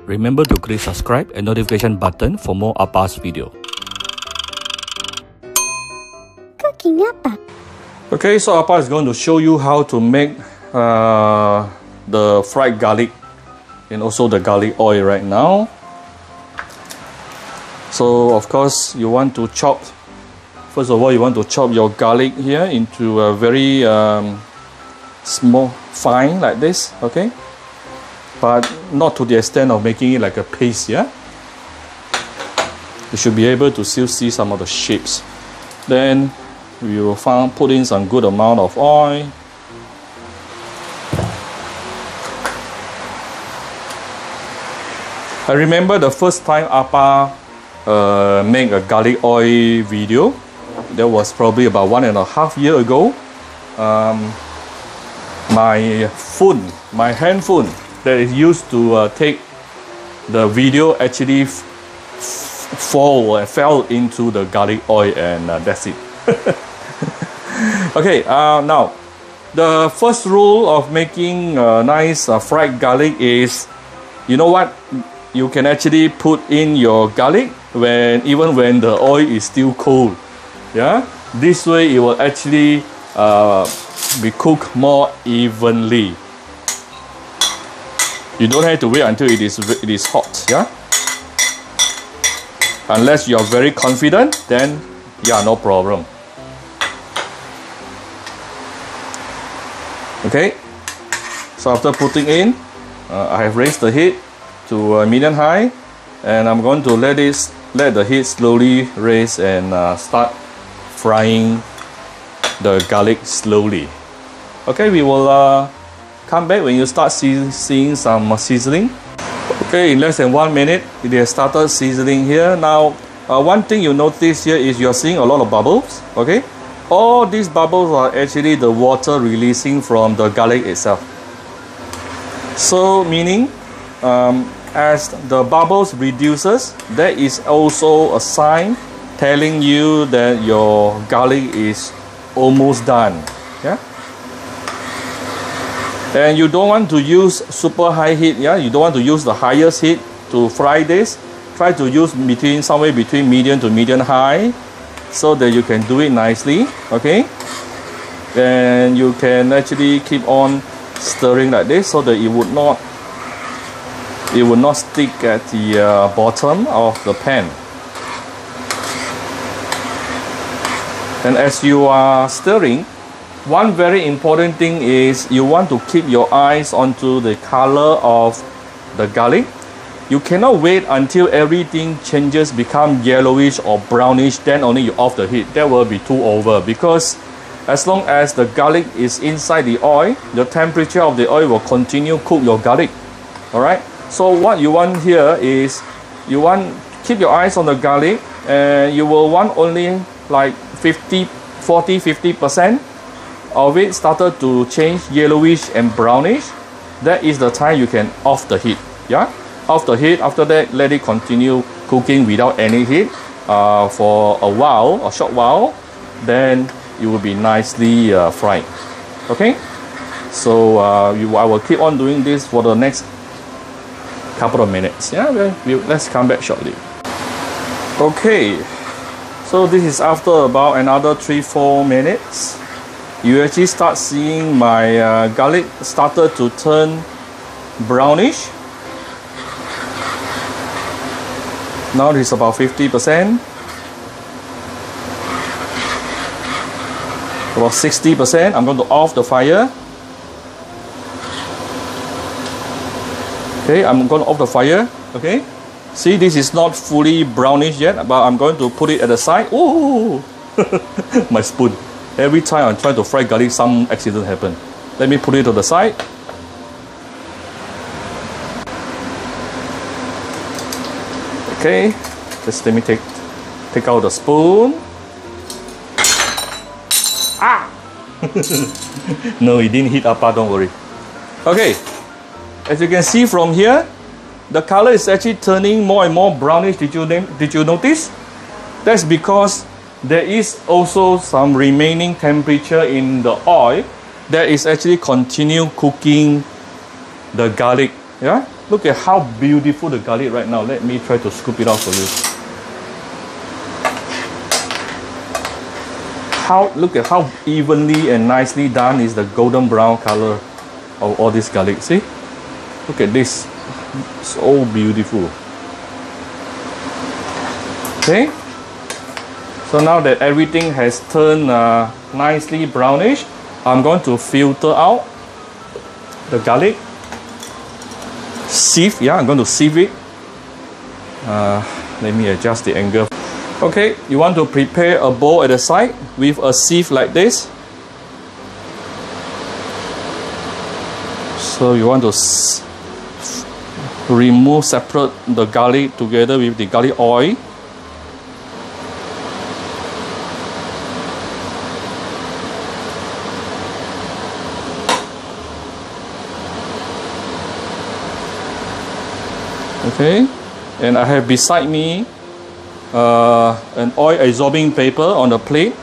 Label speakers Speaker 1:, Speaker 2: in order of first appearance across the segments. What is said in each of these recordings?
Speaker 1: Remember to click subscribe and notification button for more Appa's video.
Speaker 2: Cooking Appa.
Speaker 3: Okay, so Appa is going to show you how to make the fried garlic and also the garlic oil right now. So of course you want to chop, first of all you want to chop your garlic here into a very small, fine like this, okay? But not to the extent of making it like a paste, yeah? You should be able to still see some of the shapes. Then we will put in some good amount of oil. I remember the first time Appa made a garlic oil video. That was probably about 1.5 years ago. My hand phone that is used to take the video actually fell into the garlic oil, and that's it. Okay, now the first rule of making nice fried garlic is, you know what, you can actually put in your garlic even when the oil is still cold. Yeah, this way it will actually be cooked more evenly. You don't have to wait until it is hot, yeah? Unless you're very confident, then yeah, no problem. Okay, so after putting in, I have raised the heat to medium high, and I'm going to let the heat slowly raise and start frying the garlic slowly. Okay, we will come back when you start seeing some sizzling. Okay, in less than 1 minute, it has started sizzling here. Now, one thing you notice here is you're seeing a lot of bubbles. Okay, all these bubbles are actually the water releasing from the garlic itself. So, meaning, as the bubbles reduces, that is also a sign telling you that your garlic is almost done. Yeah. And you don't want to use super high heat, yeah? You don't want to use the highest heat to fry this. Try to use somewhere between medium to medium high, so that you can do it nicely, okay? And you can actually keep on stirring like this so that it would not stick at the bottom of the pan. And as you are stirring, one very important thing is you want to keep your eyes onto the color of the garlic. You cannot wait until everything changes, become yellowish or brownish, then only you off the heat. That will be too over, because as long as the garlic is inside the oil, the temperature of the oil will continue cook your garlic. Alright? So what you want here is, keep your eyes on the garlic, and you will want only like 40-50% of it started to change yellowish and brownish. That is the time you can off the heat. Yeah, off the heat. After that, let it continue cooking without any heat for a while, a short while. Then it will be nicely fried. Okay, so I will keep on doing this for the next couple of minutes. Yeah, let's come back shortly. Okay, so this is after about another 3-4 minutes. You actually start seeing my garlic started to turn brownish. Now it's about 50%, about 60%. I'm going to off the fire. Okay, I'm going to off the fire. Okay, see, this is not fully brownish yet, but I'm going to put it at the side. Oh, my spoon. Every time I try to fry garlic, some accident happen. Let me put it to the side. Okay, let me take out the spoon. Ah! No, it didn't hit Appa, don't worry. Okay, as you can see from here, the color is actually turning more and more brownish. Did you notice? That's because there is also some remaining temperature in the oil that is actually continue cooking the garlic Yeah, look at how beautiful the garlic right now. Let me try to scoop it out for you. Look at how evenly and nicely done is the golden brown color of all this garlic. See, look at this, so beautiful. Okay, so now that everything has turned nicely brownish, I'm going to filter out the garlic. Sieve, yeah, I'm going to sieve it. Let me adjust the angle. Okay, you want to prepare a bowl at the side with a sieve like this. So you want to separate the garlic together with the garlic oil. Okay, and I have beside me an oil absorbing paper on the plate.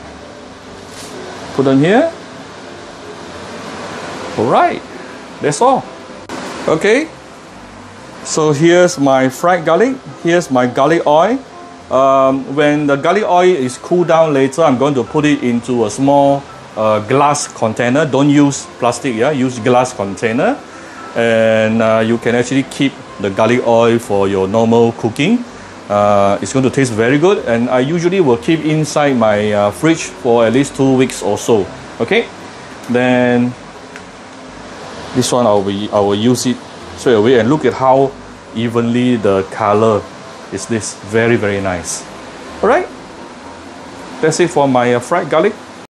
Speaker 3: Put on here. Alright, that's all. Okay, so here's my fried garlic. Here's my garlic oil. When the garlic oil is cooled down later, I'm going to put it into a small glass container. Don't use plastic, yeah, use glass container. And you can actually keep the garlic oil for your normal cooking. It's going to taste very good, and I usually will keep inside my fridge for at least 2 weeks or so. Okay, then this one I will use it straight away, and look at how evenly the color is. This very nice. All right, that's it for my fried garlic.